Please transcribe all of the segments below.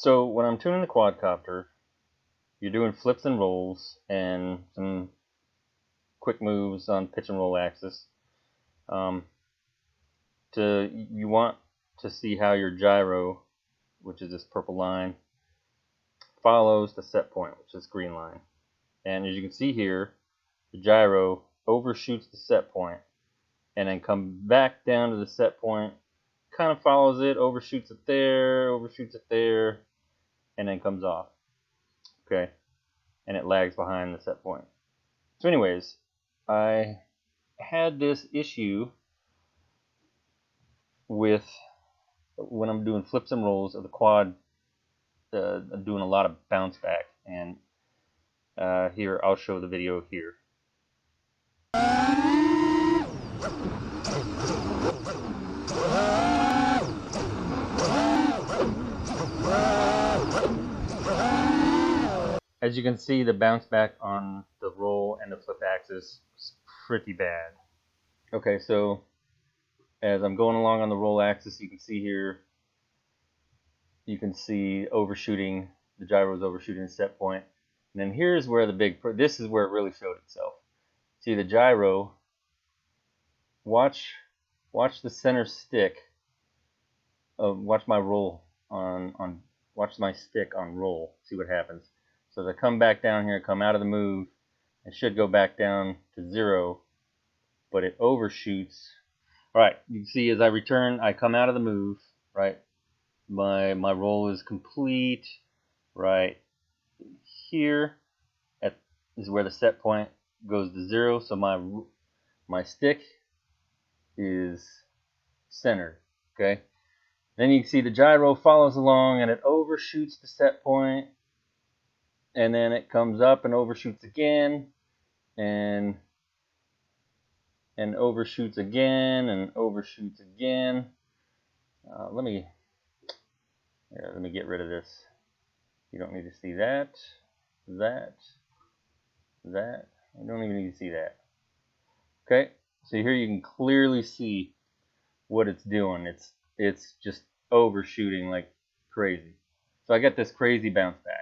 So when I'm tuning the quadcopter, you're doing flips and rolls and some quick moves on pitch and roll axis. You want to see how your gyro, which is this purple line, follows the set point, which is green line. And as you can see here, the gyro overshoots the set point and then comes back down to the set point, kind of follows it, overshoots it there, and then comes off. Okay, and it lags behind the set point. So anyways, I had this issue with when I'm doing flips and rolls of the quad, doing a lot of bounce back, and here I'll show the video here. As you can see, the bounce back on the roll and the flip axis is pretty bad. Okay, so as I'm going along on the roll axis, you can see here, you can see overshooting, the gyro is overshooting the set point. And then here's where this is where it really showed itself. See the gyro, watch the center stick, watch my roll watch my stick on roll, see what happens. So as I come back down here, come out of the move, it should go back down to 0, but it overshoots. Alright, you can see as I return, I come out of the move, right? My roll is complete, right here is where the set point goes to 0, so my stick is centered, okay? Then you can see the gyro follows along and it overshoots the set point, and then it comes up and overshoots again, and overshoots again, and overshoots again. Let me get rid of this. You don't need to see that. You don't even need to see that. Okay, so here you can clearly see what it's doing. It's just overshooting like crazy. So I got this crazy bounce back.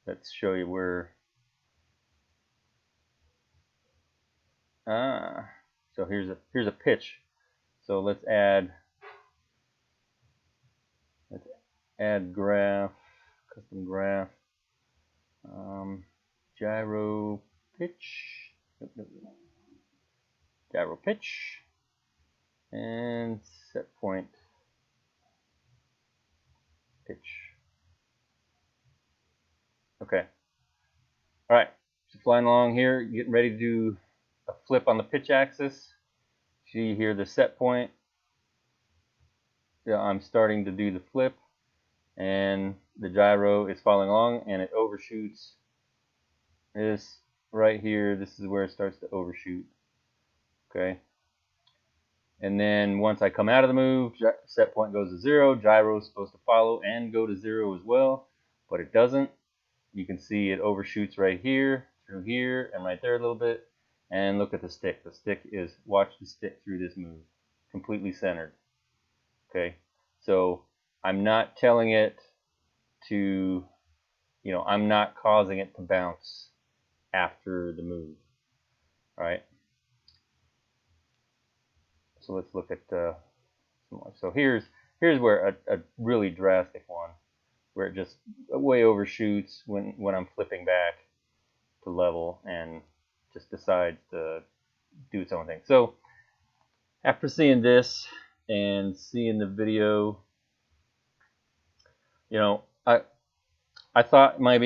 Let's show you where. So here's a pitch. So let's add graph, custom graph, gyro pitch, gyro pitch, and set point pitch. Okay. All right. So flying along here, getting ready to do a flip on the pitch axis. See here the set point. Yeah, I'm starting to do the flip, and the gyro is following along, and it overshoots this right here. This is where it starts to overshoot. Okay. And then once I come out of the move, set point goes to 0. Gyro is supposed to follow and go to 0 as well, but it doesn't. You can see it overshoots right here, through here, and right there a little bit. And look at the stick. The stick is, watch the stick through this move. Completely centered. Okay, so I'm not telling it to, I'm not causing it to bounce after the move. All right. So let's look at some more. So here's where a really drastic one, where it just way overshoots when I'm flipping back to level and just decides to do its own thing. So after seeing this and seeing the video, I thought it might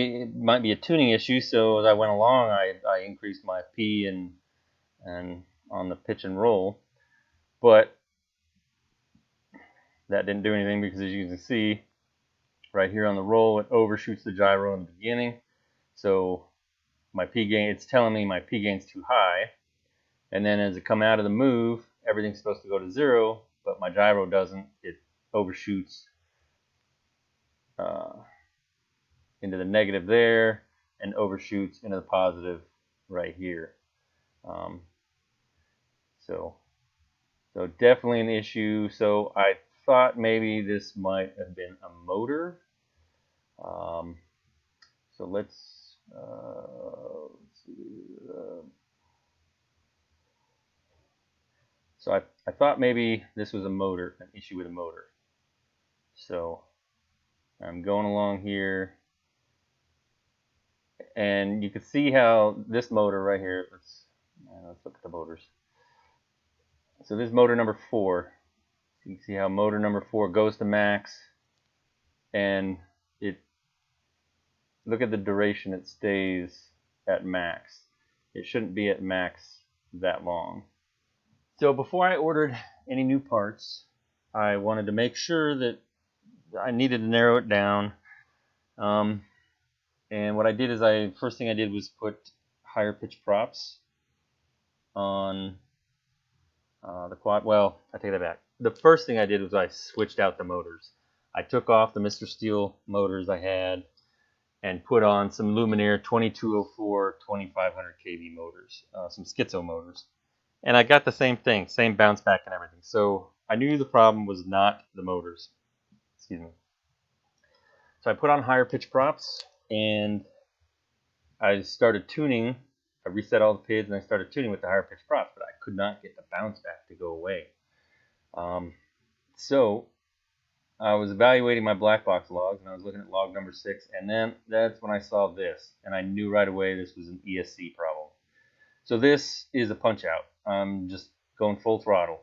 be a tuning issue. So as I went along, I increased my P and on the pitch and roll, but that didn't do anything, because as you can see right here on the roll, it overshoots the gyro in the beginning. So my P gain, it's telling me my P gain's too high, and then as it come out of the move, everything's supposed to go to 0, but my gyro doesn't. It overshoots into the negative there, and overshoots into the positive right here. So definitely an issue. So I thought maybe this might have been a motor. So let's see. So I thought maybe this was a motor, an issue with a motor. So I'm going along here, and you can see how this motor right here, let's look at the motors. So this is motor number 4. You can see how motor number 4 goes to max, and look at the duration it stays at max. It shouldn't be at max that long. So before I ordered any new parts, I wanted to make sure that I needed to narrow it down. And what I did is first thing I did was put higher pitch props on the quad. Well, I take that back. The first thing I did was I switched out the motors. I took off the Mr. Steel motors I had and put on some Luminaire 2204 2500 kV motors, some schizo motors. And I got the same thing, same bounce back and everything. So I knew the problem was not the motors. Excuse me. So I put on higher pitch props and I started tuning. I reset all the PIDs and I started tuning with the higher pitch props, but I could not get the bounce back to go away. So I was evaluating my black box logs and I was looking at log number 6, and then that's when I saw this, and I knew right away this was an ESC problem. So this is a punch out. I'm just going full throttle,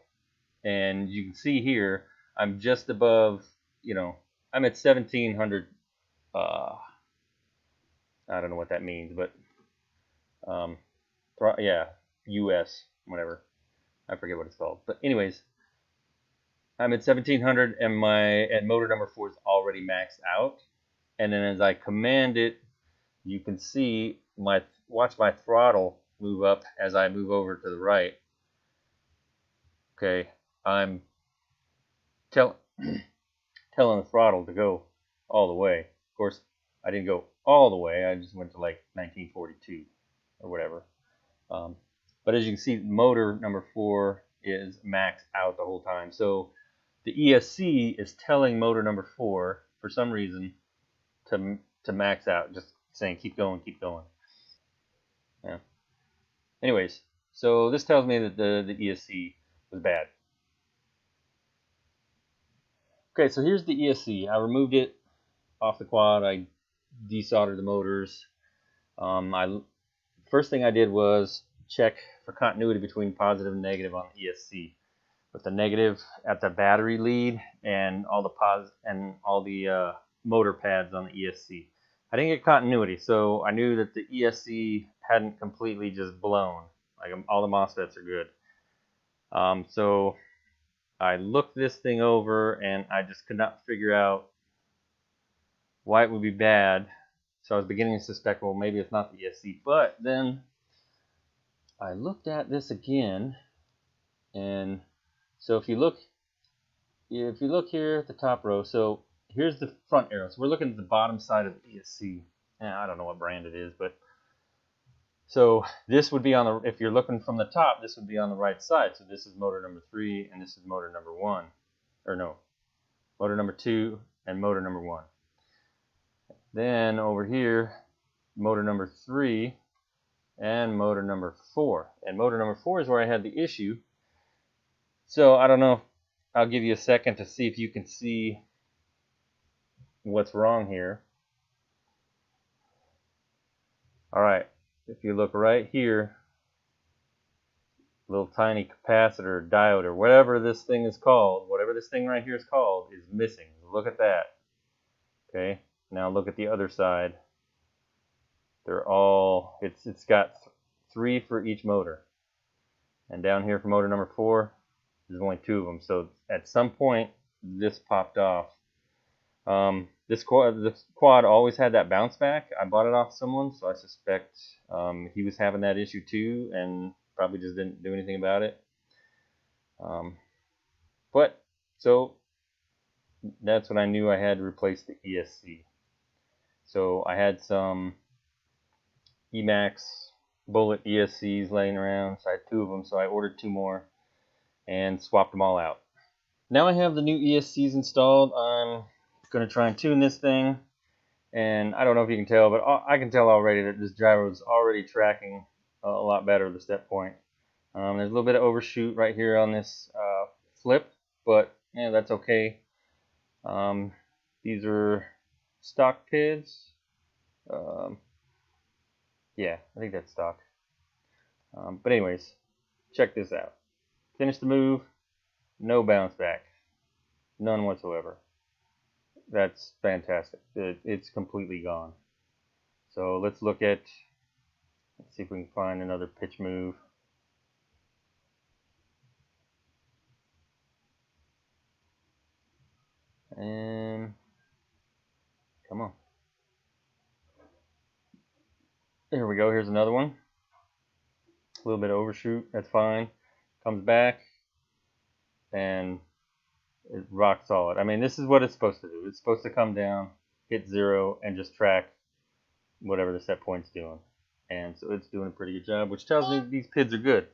and you can see here I'm just above, I'm at 1700. I don't know what that means, but yeah, US, whatever. I forget what it's called. But anyways, I'm at 1700 and motor number 4 is already maxed out. And then as I command it, you can see watch my throttle move up as I move over to the right. Okay, I'm telling the throttle to go all the way. Of course, I didn't go all the way. I just went to like 1942 or whatever. But as you can see, motor number 4 is maxed out the whole time. So the ESC is telling motor number 4 for some reason to max out, just saying keep going, keep going. Yeah. Anyways, so this tells me that the ESC was bad. Okay, so here's the ESC. I removed it off the quad. I desoldered the motors. First thing I did was check for continuity between positive and negative on the ESC. With the negative at the battery lead and all the motor pads on the ESC. I didn't get continuity, so I knew that the ESC hadn't completely just blown. Like all the MOSFETs are good. So I looked this thing over and I just could not figure out why it would be bad. So I was beginning to suspect, well, maybe it's not the ESC. But then I looked at this again, and so if you look here at the top row, so here's the front arrow. So we're looking at the bottom side of the ESC. I don't know what brand it is, but so this would be on the, if you're looking from the top, this would be on the right side. So this is motor number 3 and this is motor number 1. Or no, motor number 2 and motor number 1. Then over here, motor number 3 and motor number 4. And motor number 4 is where I had the issue. So I don't know, I'll give you a second to see if you can see what's wrong here. Alright, if you look right here, little tiny capacitor, diode, or whatever this thing is called, whatever this thing right here is called, is missing. Look at that. Okay, now look at the other side. They're all, it's got 3 for each motor. And down here for motor number 4, there's only 2 of them. So at some point, this popped off. This quad always had that bounce back. I bought it off someone, so I suspect he was having that issue too, and probably just didn't do anything about it. But so that's when I knew I had to replace the ESC. So I had some Emax bullet ESCs laying around, so I had 2 of them, so I ordered 2 more and swapped them all out. Now I have the new ESCs installed. I'm going to try and tune this thing. And I don't know if you can tell, but I can tell already that this gyro is already tracking a lot better the set point. There's a little bit of overshoot right here on this flip, but yeah, that's okay. These are stock PIDs. Yeah, I think that's stock. But anyways, check this out. Finish the move, no bounce back, none whatsoever. That's fantastic. It's completely gone. So let's see if we can find another pitch move. And come on. Here we go. Here's another one. A little bit of overshoot. That's fine. Comes back and it's rock solid. I mean, this is what it's supposed to do. It's supposed to come down, hit 0, and just track whatever the set point's doing. And so it's doing a pretty good job, which tells me these PIDs are good.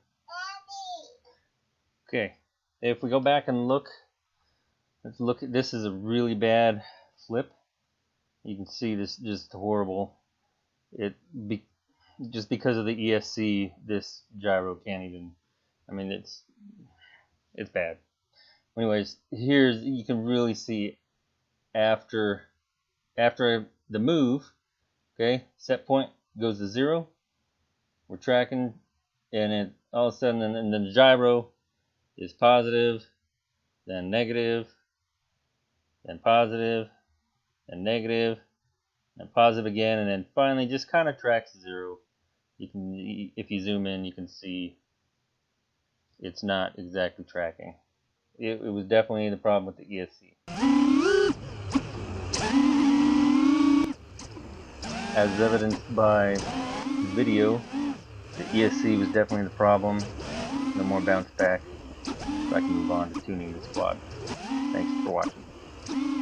Okay. If we go back and look, let's look at this. Is a really bad flip. You can see this just horrible. Just because of the ESC, this gyro can't even. I mean, it's bad. Anyways, you can really see after the move. Okay, set point goes to 0. We're tracking, and it all of a sudden, and then the gyro is positive, then negative, then positive, then negative, and positive again, and then finally just kind of tracks 0. You can, if you zoom in, you can see it's not exactly tracking. It was definitely the problem with the ESC. As evidenced by video, the ESC was definitely the problem. No more bounce back. So I can move on to tuning the squad. Thanks for watching.